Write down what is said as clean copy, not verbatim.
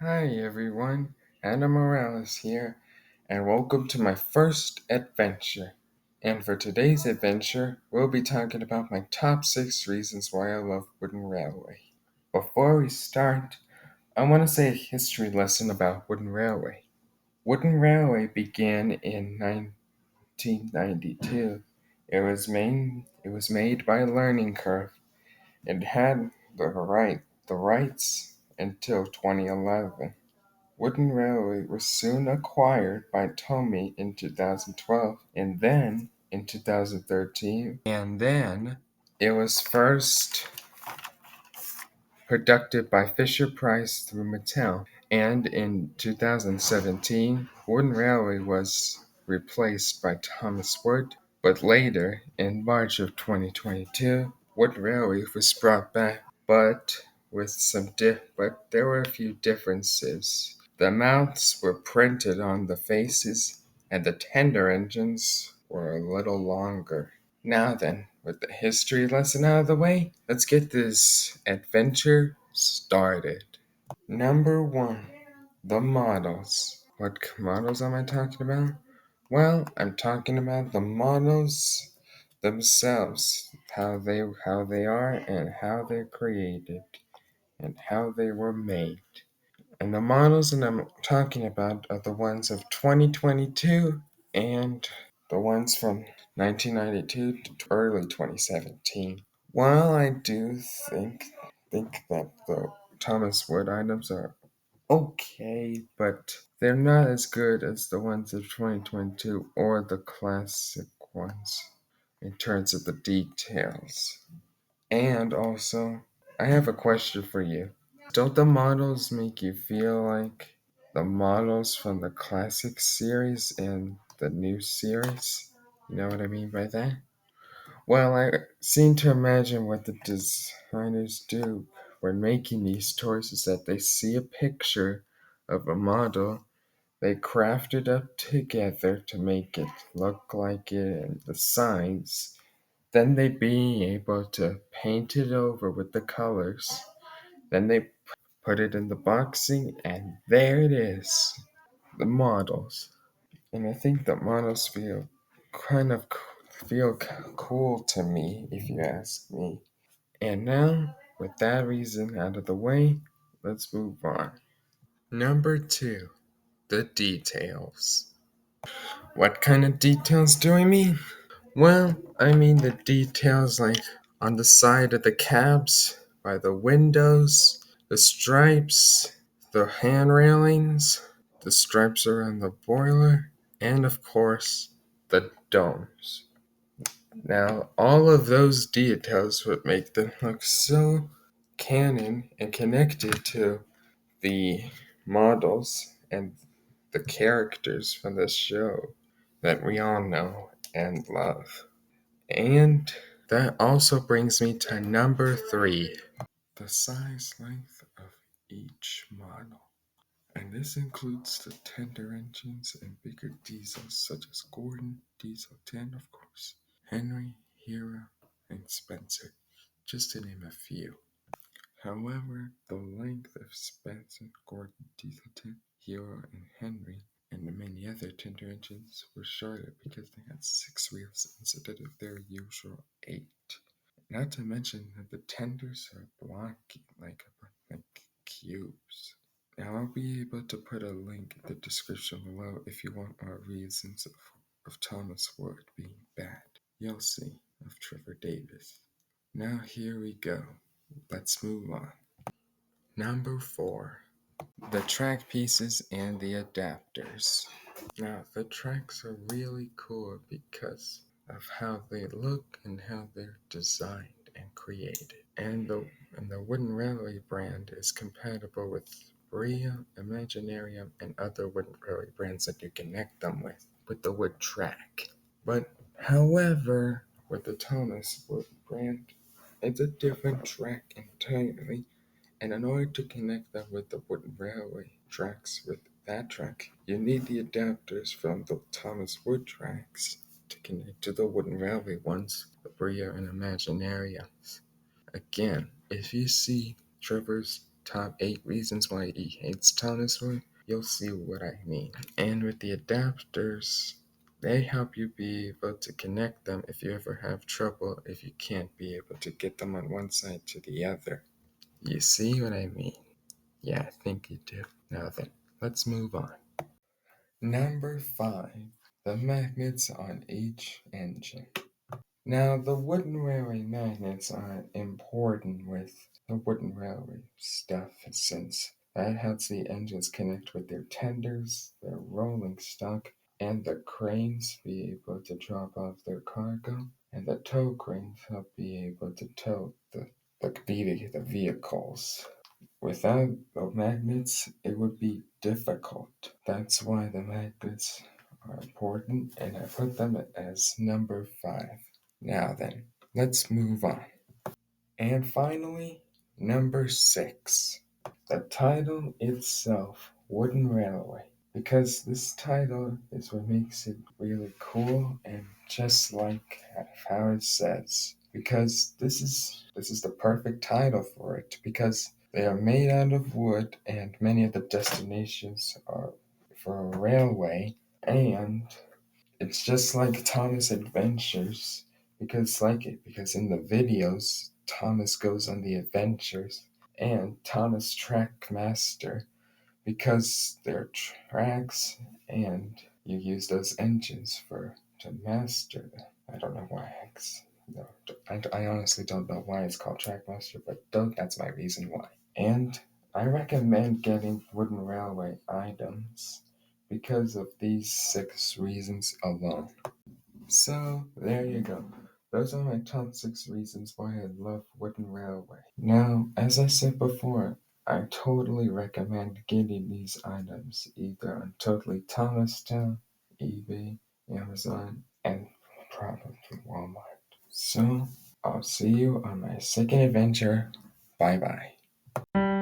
Hi everyone, Anna Morales here, and welcome to my first adventure. And for today's adventure, we'll be talking about my top 6 reasons why I love Wooden Railway. Before we start, I want to say a history lesson about Wooden Railway. Wooden Railway began in 1992. It was made by Learning Curve. It had the rights until 2011. Wooden Railway was soon acquired by Tomy in 2012, and then in 2013, and then it was first produced by Fisher Price through Mattel, and in 2017, Wooden Railway was replaced by Thomas Wood, but later, in March of 2022, Wooden Railway was brought back, but there were a few differences. The mouths were printed on the faces, and the tender engines were a little longer. Now then, with the history lesson out of the way, let's get this adventure started. Number 1. The models. What models am I talking about? Well, I'm talking about the models themselves, how they are and how they're created and how they were made. And the models that I'm talking about are the ones of 2022 and the ones from 1992 to early 2017. While I do think that the Thomas Wood items are okay, but they're not as good as the ones of 2022 or the classic ones in terms of the details. And also, I have a question for you. Don't the models make you feel like the models from the classic series and the new series? You know what I mean by that? Well, I seem to imagine what the designers do when making these toys is that they see a picture of a model, they craft it up together to make it look like it and the size. Then they be able to paint it over with the colors. Then they put it in the boxing, and there it is, the models. And I think the models feel cool to me, if you ask me. And now, with that reason out of the way, let's move on. Number 2, the details. What kind of details do I mean? Well, I mean the details like on the side of the cabs, by the windows, the stripes, the hand railings, the stripes around the boiler, and of course, the domes. Now, all of those details would make them look so canon and connected to the models and the characters from the show that we all know and love. And that also brings me to number 3, the size length of each model. And this includes the tender engines and bigger diesels such as Gordon, Diesel 10 of course, Henry, Hero, and Spencer, just to name a few. However, the length of Spencer, Gordon, Diesel 10, Hero, and Henry, and the many other tender engines were shorter because they had 6 wheels instead of their usual 8. Not to mention that the tenders are blocky like cubes. Now I'll be able to put a link in the description below if you want more reasons of Thomas Wood being bad. You'll see, of Trevor Davis. Now here we go. Let's move on. Number 4. The track pieces and the adapters. Now the tracks are really cool because of how they look and how they're designed and created. And the Wooden Railway brand is compatible with Bria, Imaginarium, and other Wooden Railway brands that you connect them with the wood track. But however, with the Thomas Wood brand, it's a different track entirely. And in order to connect them with the Wooden Railway tracks with that track, you need the adapters from the Thomas Wood tracks to connect to the Wooden Railway ones, the Bria and Imaginariums. Again, if you see Trevor's top 8 reasons why he hates Thomas Wood, you'll see what I mean. And with the adapters, they help you be able to connect them if you ever have trouble, if you can't be able to get them on one side to the other. You see what I mean? Yeah, I think you do. Now then, let's move on. Number 5. The magnets on each engine. Now, the wooden railway magnets are important with the wooden railway stuff since that helps the engines connect with their tenders, their rolling stock, and the cranes be able to drop off their cargo, and the tow cranes help be able to tow the vehicles. Without the magnets, it would be difficult. That's why the magnets are important, and I put them as number 5. Now then, let's move on. And finally, number 6. The title itself, Wooden Railway. Because this title is what makes it really cool and just like how it says. Because this is the perfect title for it. Because they are made out of wood and many of the destinations are for a railway, and it's just like Thomas Adventures because in the videos Thomas goes on the adventures and Thomas Trackmaster because they're tracks and you use those engines to master them. I don't know why. No, I honestly don't know why it's called Trackmaster, but that's my reason why. And I recommend getting wooden railway items because of these 6 reasons alone. So, there you go. Those are my top 6 reasons why I love wooden railway. Now, as I said before, I totally recommend getting these items either on Totally Thomastown, eBay, Amazon, and probably Walmart. So, I'll see you on my second adventure. Bye bye.